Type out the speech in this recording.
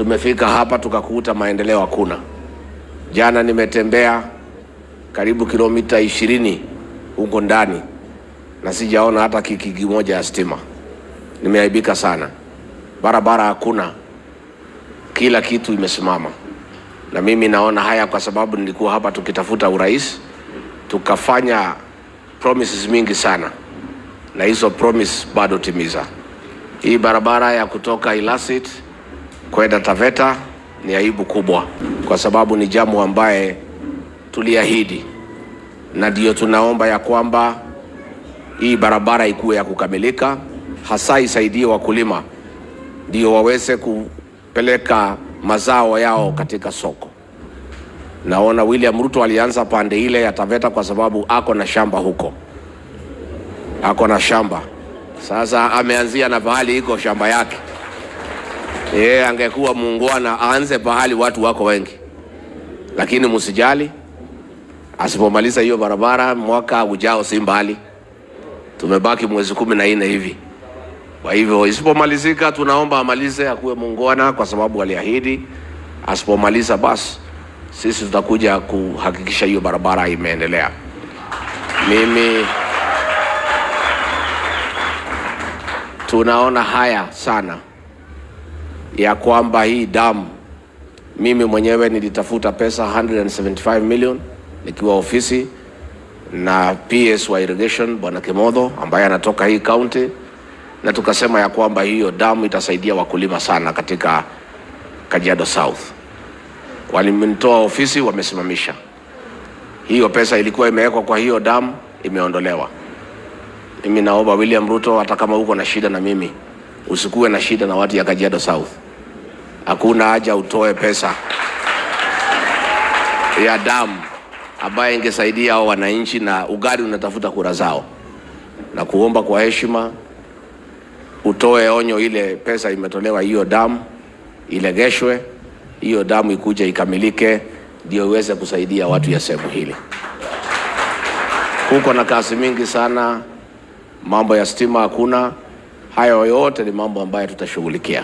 tumefika hapa tukakuta maendeleo hakuna. Jana nimetembea karibu kilomita 20 huko ndani na sijaona hata kiki moja ya stima. Nimeaibika sana. Barabara hakuna. Kila kitu imesimama. Na mimi naona haya kwa sababu nilikuwa hapa tukitafuta urais, tukafanya promises mingi sana. Na hizo promise bado timiza. Hii barabara ya kutoka Ilasit kwenda Taveta ni aibu kubwa kwa sababu ni jambo ambaye tuliahidi, na ndio tunaomba ya kwamba hii barabara ikuwe ya kukamilika, hasa isaidie wakulima ndio waweze kupeleka mazao yao katika soko. Naona William Ruto alianza pande ile ya Taveta kwa sababu ako na shamba huko. Ako na shamba. Sasa ameanzia na pahali iko shamba yake. Angekuwa muungwana aanze pahali watu wako wengi. Lakini msijali, asipomaliza hiyo barabara mwaka ujao si mbali. Tumebaki mwezi 14 hivi. Kwa hivyo isipomalizika tunaomba amalize, akuwe muungwana kwa sababu aliahidi. Asipomaliza basi sisi tutakuja kuhakikisha hiyo barabara imeendelea. Mimi tunaona haya sana ya kwamba hii damu, mimi mwenyewe nilitafuta pesa 175 million nikiwa ofisi na PS wa irrigation Bwana Kimotho ambaye anatoka hii county, na tukasema ya kwamba hiyo damu itasaidia wakulima sana katika Kajiado South. Walimtoa ofisi, wamesimamisha. Hiyo pesa ilikuwa imewekwa kwa hiyo damu, imeondolewa. Mimi naomba William Ruto, hata kama uko na shida na mimi, usikuwe na shida na watu ya Kajiado South. Hakuna haja utoe pesa ya damu ambaye ingesaidia hao wananchi na ugali unatafuta kura zao. Na kuomba kwa heshima utoe onyo, ile pesa imetolewa, hiyo damu ilegeshwe, hiyo damu ikuje ikamilike ndio iweze kusaidia watu ya sehemu hili. Huko na kazi mingi sana, mambo ya stima hakuna. Hayo yote ni mambo ambayo tutashughulikia.